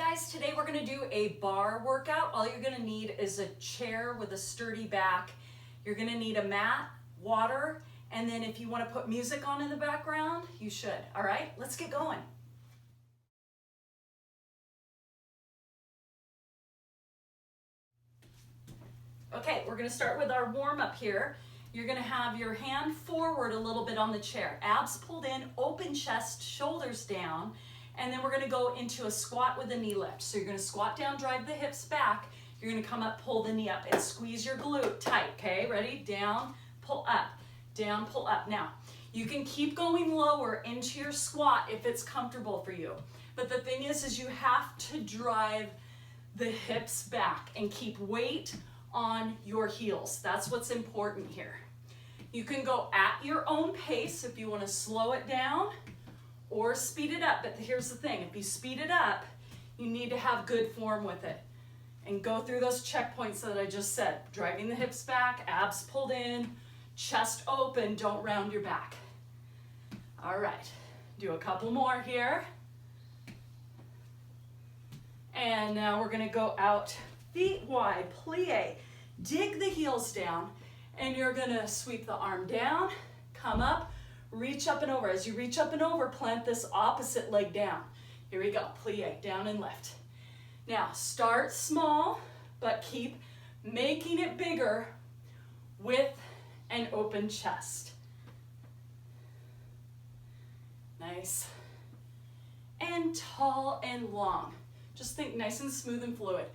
guys, today we're gonna do a bar workout. All you're gonna need is a chair with a sturdy back. You're gonna need a mat, water, and then if you wanna put music on in the background, you should. All right, let's get going. Okay, we're gonna start with our warm up here. You're gonna have your hand forward a little bit on the chair, abs pulled in, open chest, shoulders down, and then we're gonna go into a squat with a knee lift. So you're gonna squat down, drive the hips back, you're gonna come up, pull the knee up, and squeeze your glute tight, okay? Ready? Down, pull up, down, pull up. Now, you can keep going lower into your squat if it's comfortable for you. But the thing is you have to drive the hips back and keep weight on your heels. That's what's important here. You can go at your own pace if you want to slow it down or speed it up. But here's the thing, if you speed it up, you need to have good form with it and go through those checkpoints that I just said. Driving the hips back, abs pulled in, chest open, don't round your back. All right, do a couple more here. And now we're gonna go out feet wide, plié. Dig the heels down, and you're gonna sweep the arm down, come up, reach up and over. As you reach up and over, plant this opposite leg down. Here we go, plié, down and lift. Now, start small, but keep making it bigger with an open chest. Nice. And tall and long. Just think nice and smooth and fluid.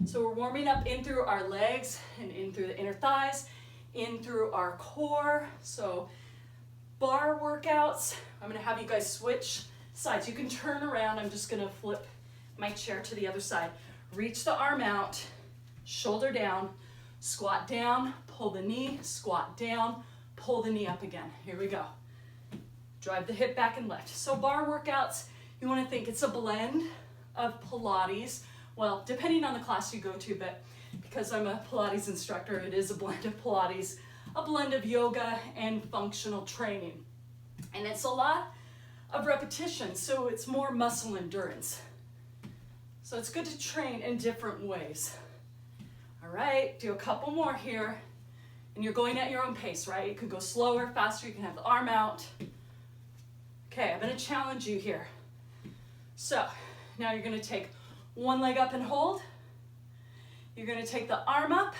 So we're warming up in through our legs and in through the inner thighs, in through our core. So bar workouts, I'm gonna have you guys switch sides. You can turn around. I'm just gonna flip my chair to the other side. Reach the arm out, shoulder down, squat down, pull the knee, squat down, pull the knee up again. Here we go. Drive the hip back and lift. So bar workouts, you wanna think it's a blend of Pilates. Well, depending on the class you go to, but because I'm a Pilates instructor, it is a blend of Pilates, a blend of yoga and functional training. And it's a lot of repetition, so it's more muscle endurance. So it's good to train in different ways. All right, do a couple more here. And you're going at your own pace, right? You can go slower, faster, you can have the arm out. Okay, I'm gonna challenge you here. So now you're gonna take one leg up and hold. You're gonna take the arm up.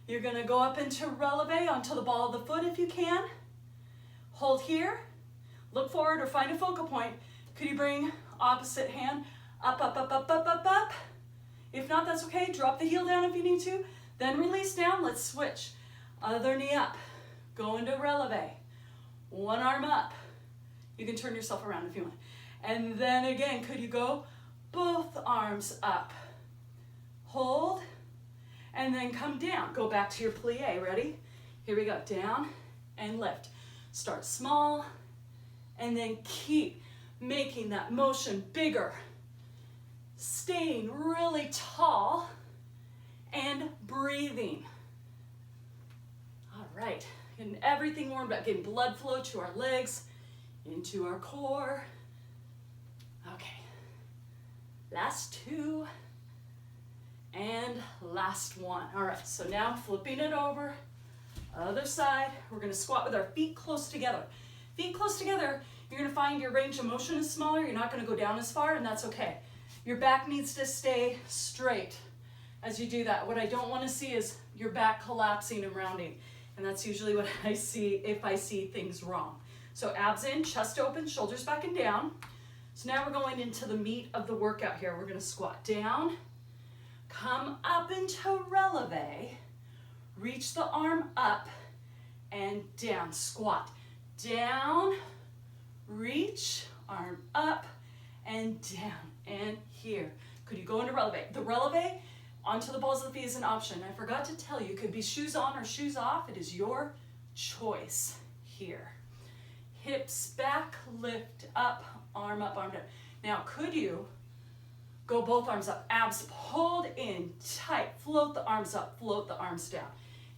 You're gonna go up into relevé onto the ball of the foot if you can. Hold here, look forward or find a focal point. Could you bring opposite hand up, up, up, up, up, up, up? If not, that's okay, drop the heel down if you need to. Then release down, let's switch. Other knee up, go into relevé. One arm up. You can turn yourself around if you want. And then again, could you go both arms up, hold, and then come down. Go back to your plié, ready? Here we go, down and lift. Start small, and then keep making that motion bigger. Staying really tall and breathing. All right, getting everything warmed up, getting blood flow to our legs, into our core. Okay. Last two, and last one. All right, so now flipping it over, other side. We're gonna squat with our feet close together. Feet close together, you're gonna find your range of motion is smaller, you're not gonna go down as far, and that's okay. Your back needs to stay straight as you do that. What I don't wanna see is your back collapsing and rounding, and that's usually what I see if I see things wrong. So abs in, chest open, shoulders back and down. So now we're going into the meat of the workout here. We're gonna squat down, come up into relevé, reach the arm up and down. Squat, down, reach, arm up and down, and here. Could you go into relevé? The relevé onto the balls of the feet is an option. I forgot to tell you, it could be shoes on or shoes off. It is your choice here. Hips back, lift up, arm up, arm down. Now, could you go both arms up, abs pulled in tight, float the arms up, float the arms down.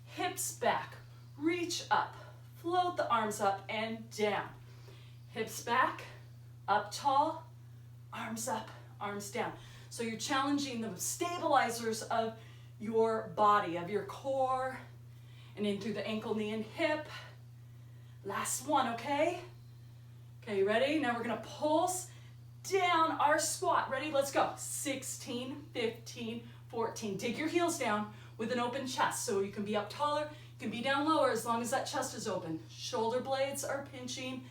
Hips back, reach up, float the arms up and down. Hips back, up tall, arms up, arms down. So you're challenging the stabilizers of your body, of your core, and in through the ankle, knee, and hip. Last one, okay? Okay, ready? Now we're gonna pulse down our squat. Ready? Let's go. 16, 15, 14. Dig your heels down with an open chest. So you can be up taller, you can be down lower as long as that chest is open. Shoulder blades are pinching.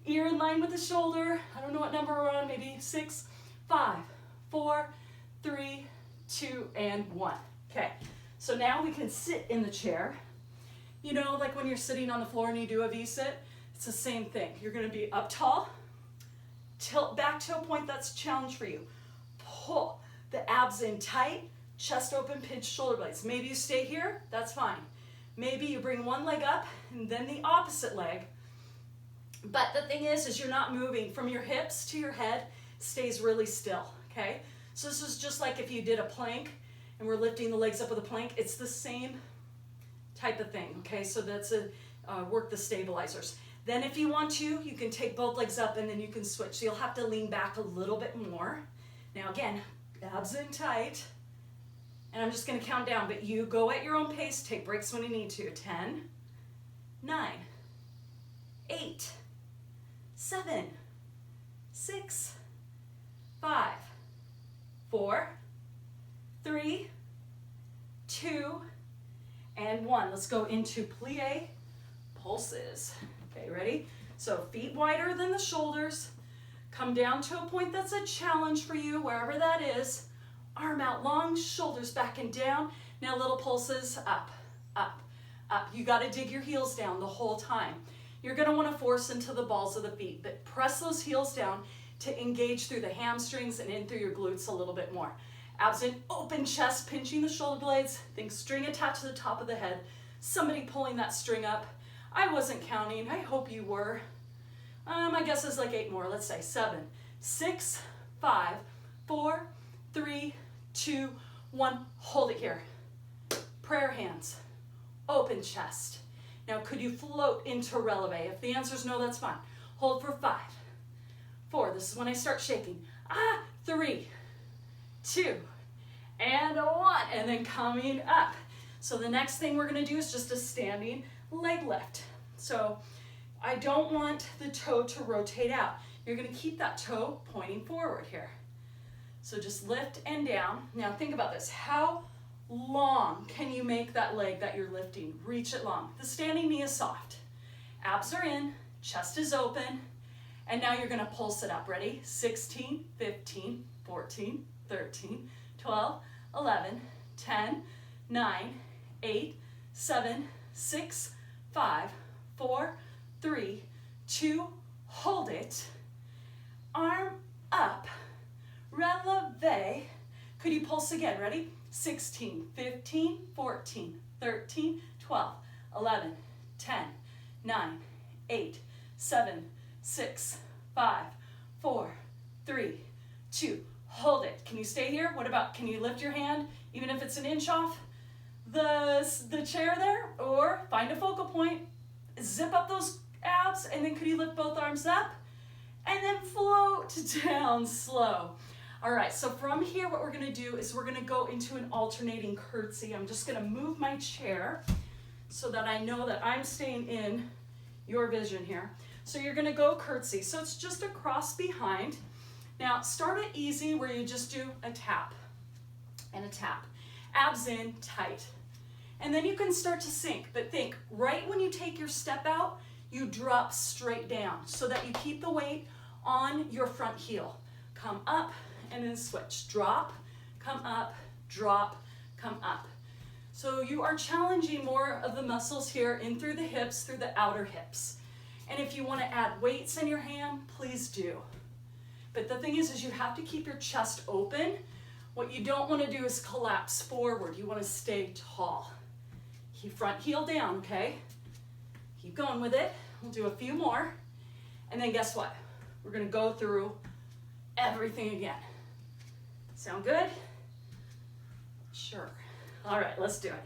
Ear in line with the shoulder. I don't know what number we're on, maybe 6, 5, 4, 3, 2, and 1. Okay, so now we can sit in the chair. You know, like when you're sitting on the floor and you do a V-sit, it's the same thing. You're gonna be up tall, tilt back to a point that's a challenge for you. Pull the abs in tight, chest open, pinch shoulder blades. Maybe you stay here, that's fine. Maybe you bring one leg up and then the opposite leg. But the thing is you're not moving from your hips to your head, stays really still, okay? So this is just like if you did a plank and we're lifting the legs up with a plank, it's the same type of thing, okay? So that's work the stabilizers. Then if you want to, you can take both legs up and then you can switch. So you'll have to lean back a little bit more. Now again, abs in tight. And I'm just gonna count down, but you go at your own pace, take breaks when you need to. 10, 9, 8, 7, 6, 5, 4, 3, 2, and 1. Let's go into plie pulses. Okay, ready? So feet wider than the shoulders. Come down to a point that's a challenge for you, wherever that is. Arm out long, shoulders back and down. Now little pulses, up, up, up. You gotta dig your heels down the whole time. You're gonna wanna force into the balls of the feet, but press those heels down to engage through the hamstrings and in through your glutes a little bit more. Abs in, open chest, pinching the shoulder blades. Think string attached to the top of the head. Somebody pulling that string up. I wasn't counting, I hope you were. I guess it's like 8 more, let's say 7, 6, 5, 4, 3, 2, 1, hold it here. Prayer hands, open chest. Now could you float into relevé? If the answer is no, that's fine. Hold for 5, 4, this is when I start shaking. 3, 2, and 1, and then coming up. So the next thing we're gonna do is just a standing leg lift. So I don't want the toe to rotate out. You're gonna keep that toe pointing forward here. So just lift and down. Now think about this. How long can you make that leg that you're lifting? Reach it long. The standing knee is soft. Abs are in, chest is open, and now you're gonna pulse it up. Ready? 16, 15, 14, 13, 12, 11, 10, 9, 8, 7, 6, 5, 4, 3, 2, hold it. Arm up. Relevé. Could you pulse again? Ready? 16, 15, 14, 13, 12, 11, 10, 9, 8, 7, 6, 5, 4, 3, 2. Hold it. Can you stay here? What about, can you lift your hand, even if it's an inch off the chair there? Or find a focal point, zip up those abs, and then could you lift both arms up? And then float down slow. All right, so from here, what we're gonna do is we're gonna go into an alternating curtsy. I'm just gonna move my chair so that I know that I'm staying in your vision here. So you're gonna go curtsy. So it's just a cross behind. Now start it easy where you just do a tap and a tap. Abs in, tight. And then you can start to sink, but think, right when you take your step out, you drop straight down so that you keep the weight on your front heel. Come up and then switch. Drop, come up, drop, come up. So you are challenging more of the muscles here in through the hips, through the outer hips. And if you want to add weights in your hand, please do. But the thing is you have to keep your chest open. What you don't want to do is collapse forward. You want to stay tall. Keep front heel down, okay? Keep going with it. We'll do a few more. And then guess what? We're going to go through everything again. Sound good? Sure. All right, let's do it.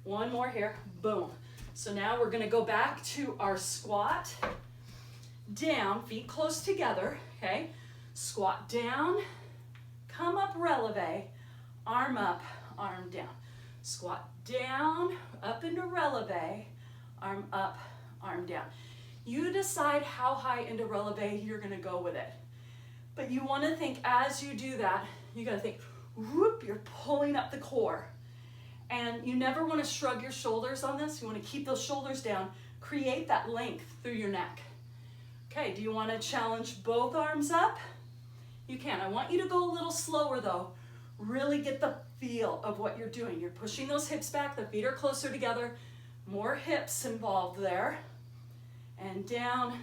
One more here. Boom. So now we're going to go back to our squat. Down, feet close together, okay? Squat down, come up, relevé, arm up, arm down. Squat down, up into relevé, arm up, arm down. You decide how high into relevé you're gonna go with it. But you wanna think as you do that, you gotta think, whoop, you're pulling up the core. And you never wanna shrug your shoulders on this. You wanna keep those shoulders down, create that length through your neck. Okay, do you wanna challenge both arms up? You can. I want you to go a little slower though. Really get the feel of what you're doing. You're pushing those hips back, the feet are closer together, more hips involved there. And down,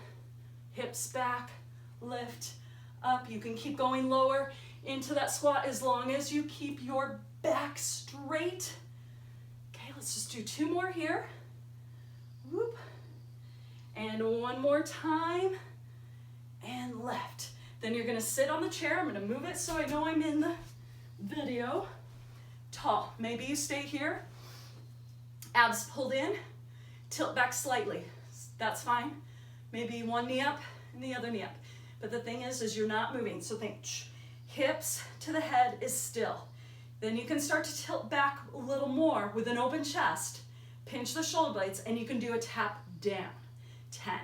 hips back, lift, up. You can keep going lower into that squat as long as you keep your back straight. Okay, let's just do 2 more here. Whoop. And one more time, and left. Then you're gonna sit on the chair. I'm gonna move it so I know I'm in the video. Tall, maybe you stay here. Abs pulled in, tilt back slightly. That's fine. Maybe one knee up and the other knee up. But the thing is you're not moving. So think, hips to the head is still. Then you can start to tilt back a little more with an open chest. Pinch the shoulder blades and you can do a tap down. 10,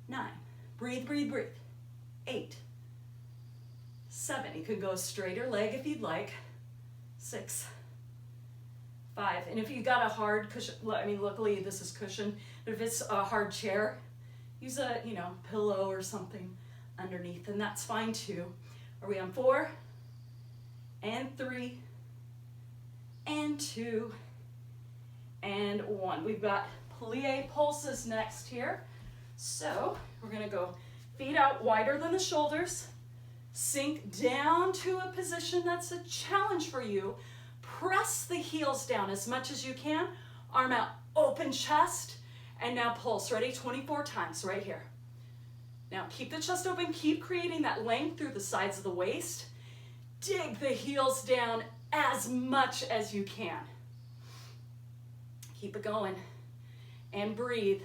9, breathe, breathe, breathe. 8, 7, you could go straighter leg if you'd like. 6, 5, and if you got a hard cushion, I mean, luckily this is cushion, but if it's a hard chair, use a, pillow or something underneath, and that's fine too. Are we on 4, and 3, and 2, and 1. We've got plié pulses next here. So we're gonna go feet out wider than the shoulders, sink down to a position that's a challenge for you. Press the heels down as much as you can, arm out, open chest, and now pulse. Ready? 24 times right here. Now keep the chest open, keep creating that length through the sides of the waist. Dig the heels down as much as you can. Keep it going. And breathe.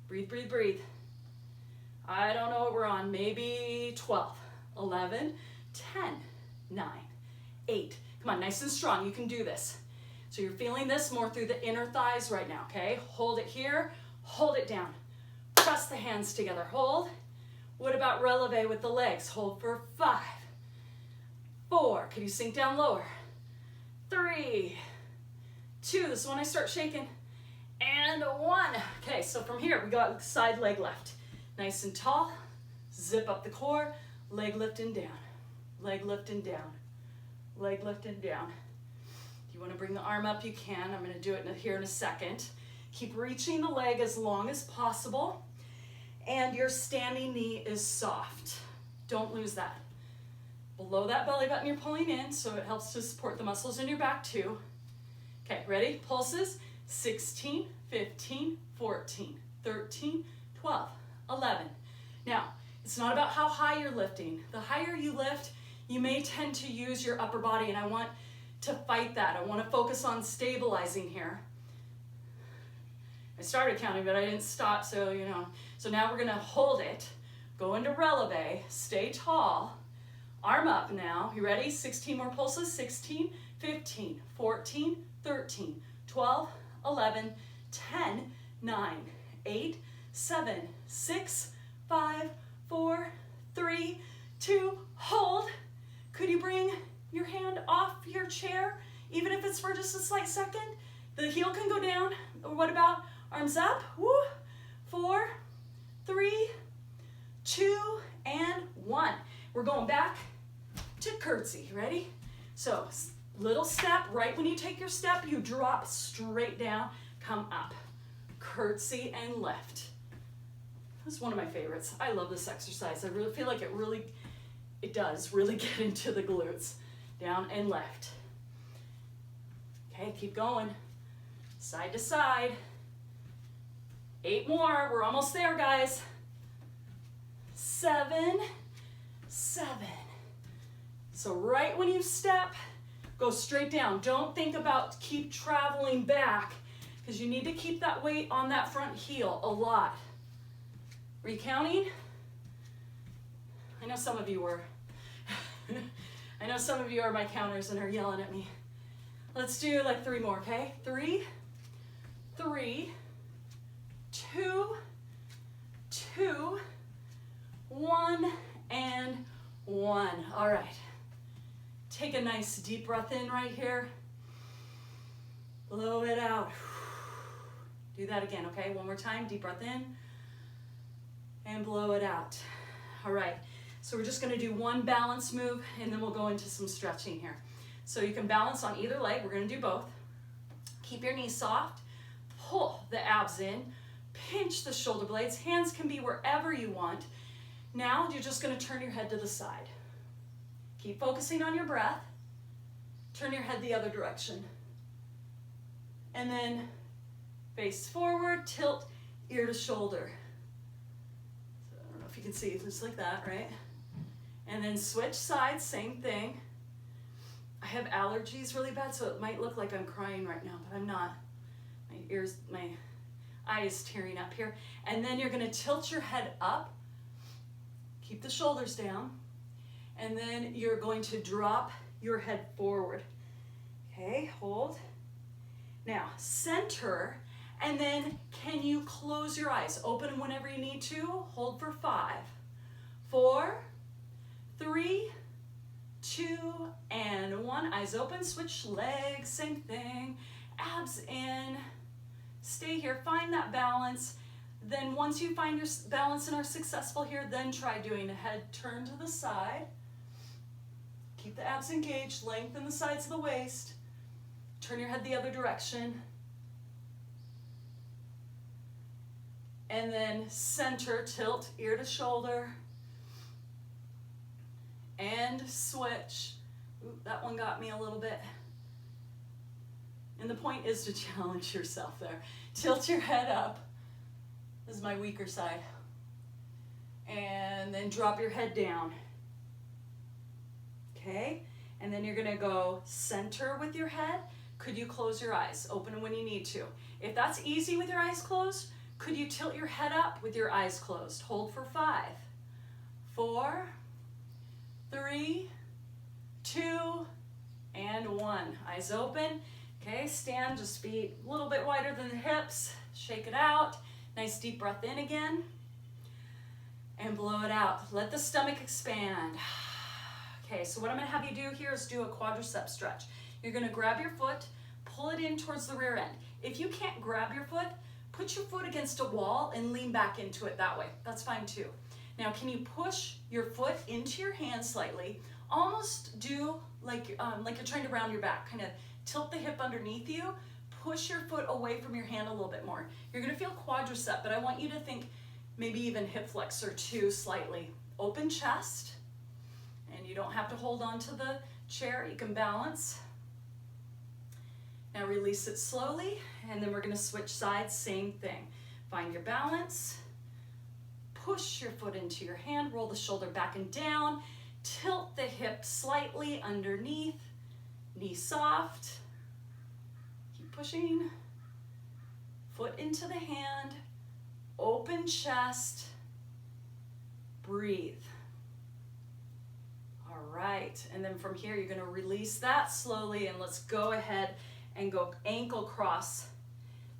Breathe, breathe, breathe. I don't know what we're on. Maybe 12, 11, 10, 9, 8. Come on, nice and strong. You can do this. So you're feeling this more through the inner thighs right now, okay? Hold it here, hold it down. Press the hands together, hold. What about relevé with the legs? Hold for 5, 4. Can you sink down lower? 3, 2. This is when I start shaking. And 1. Okay, so from here, we got side leg left. Nice and tall, zip up the core, leg lift and down, leg lift and down, leg lift and down. If you want to bring the arm up, you can. I'm going to do it here in a second. Keep reaching the leg as long as possible, and your standing knee is soft. Don't lose that. Below that belly button, you're pulling in, so it helps to support the muscles in your back too. Okay, ready? Pulses. 16, 15, 14, 13, 12, 11. Now, it's not about how high you're lifting. The higher you lift, you may tend to use your upper body, and I want to fight that. I want to focus on stabilizing here. I started counting, but I didn't stop, so So now we're going to hold it, go into relevé, stay tall, arm up now. You ready? 16 more pulses. 16, 15, 14, 13, 12, 11, 10, 9, 8, 7, 6, 5, 4, 3, 2, hold. Could you bring your hand off your chair, even if it's for just a slight second? The heel can go down. Or what about arms up? Woo. 4, 3, 2, and 1. We're going back to curtsy. Ready? So little step. Right when you take your step, you drop straight down, come up. Curtsy and lift. This is one of my favorites. I love this exercise. I really feel like it does really get into the glutes. Down and left. Okay, keep going. Side to side. 8 more. We're almost there, guys. 7, 7. So right when you step, go straight down. Don't think about keep traveling back, because you need to keep that weight on that front heel a lot. Were you counting? I know some of you were. I know some of you are my counters and are yelling at me. Let's do like 3 more, okay? 3, 3, 2, 2, 1, and 1. All right. Take a nice deep breath in right here. Blow it out. Do that again, okay? One more time. Deep breath in and blow it out. All right. So we're just going to do one balance move, and then we'll go into some stretching here. So you can balance on either leg. We're going to do both. Keep your knees soft. Pull the abs in. Pinch the shoulder blades. Hands can be wherever you want. Now you're just going to turn your head to the side. Keep focusing on your breath. Turn your head the other direction. And then face forward, tilt ear to shoulder. So I don't know if you can see, just like that, right? And then switch sides, same thing. I have allergies really bad, so it might look like I'm crying right now, but I'm not. My eye is tearing up here. And then you're gonna tilt your head up, keep the shoulders down, and then you're going to drop your head forward. Okay, hold. Now, center, and then can you close your eyes? Open whenever you need to. Hold for 5, 4, 3, 2, and 1. Eyes open, switch legs, same thing. Abs in. Stay here, find that balance. Then once you find your balance and are successful here, then try doing a head turn to the side. Keep the abs engaged, lengthen the sides of the waist. Turn your head the other direction. And then center, tilt, ear to shoulder. And switch. Ooh, that one got me a little bit. And the point is to challenge yourself there. Tilt your head up. This is my weaker side. And then drop your head down. Okay? And then you're gonna go center with your head. Could you close your eyes? Open when you need to. If that's easy with your eyes closed, could you tilt your head up with your eyes closed? Hold for 5, 4, 3, 2, and 1. Eyes open. Okay, stand, just feet a little bit wider than the hips. Shake it out. Nice deep breath in again. And blow it out. Let the stomach expand. Okay, so what I'm gonna have you do here is do a quadricep stretch. You're gonna grab your foot, pull it in towards the rear end. If you can't grab your foot, put your foot against a wall and lean back into it that way. That's fine too. Now, can you push your foot into your hand slightly? Almost do like you're trying to round your back. Kind of tilt the hip underneath you. Push your foot away from your hand a little bit more. You're gonna feel quadricep, but I want you to think maybe even hip flexor too slightly. Open chest, and you don't have to hold on to the chair. You can balance. Now release it slowly, and then we're gonna switch sides, same thing. Find your balance, push your foot into your hand, roll the shoulder back and down, tilt the hip slightly underneath, knee soft, keep pushing, foot into the hand, open chest, breathe. All right, and then from here you're gonna release that slowly, and let's go ahead and go ankle cross,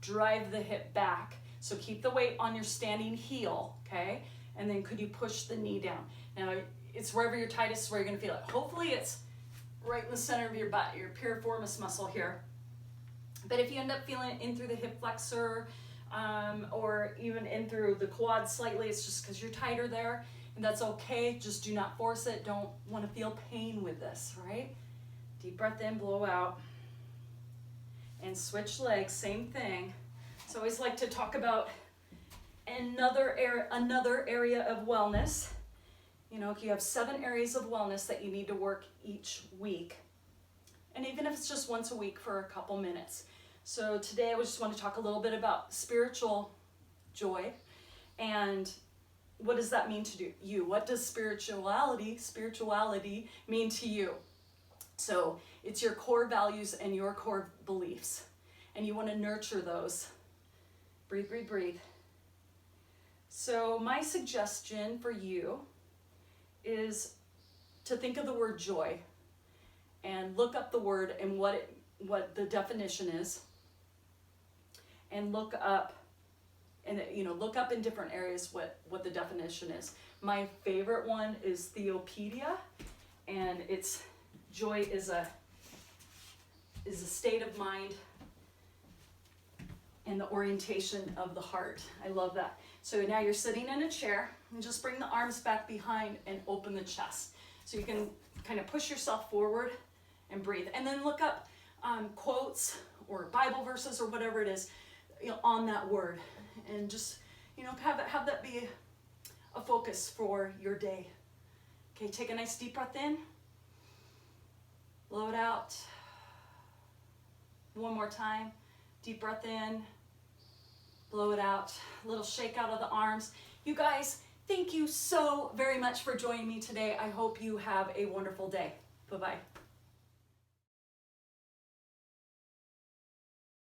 drive the hip back. So keep the weight on your standing heel, okay? And then could you push the knee down? Now, it's wherever you're tightest where you're gonna feel it. Hopefully it's right in the center of your butt, your piriformis muscle here. But if you end up feeling it in through the hip flexor, or even in through the quad slightly, it's just because you're tighter there, and that's okay. Just do not force it. Don't want to feel pain with this, right? Deep breath in, blow out. And switch legs, same thing. So I always like to talk about another area of wellness. You know, you have 7 areas of wellness that you need to work each week. And even if it's just once a week for a couple minutes. So today I just want to talk a little bit about spiritual joy and what does that mean to you? What does spirituality mean to you? So it's your core values and your core beliefs, and you want to nurture those. Breathe, breathe, breathe. So my suggestion for you is to think of the word joy and look up the word and what the definition is, and look up in different areas what the definition is. My favorite one is Theopedia, and it's joy is a state of mind and the orientation of the heart. I love that. So now you're sitting in a chair, and just bring the arms back behind and open the chest. So you can kind of push yourself forward and breathe. And then look up quotes or Bible verses or whatever it is, on that word. And just, have that be a focus for your day. Okay, take a nice deep breath in. Blow it out. One more time. Deep breath in. Blow it out. A little shake out of the arms. You guys, thank you so very much for joining me today. I hope you have a wonderful day. Bye-bye.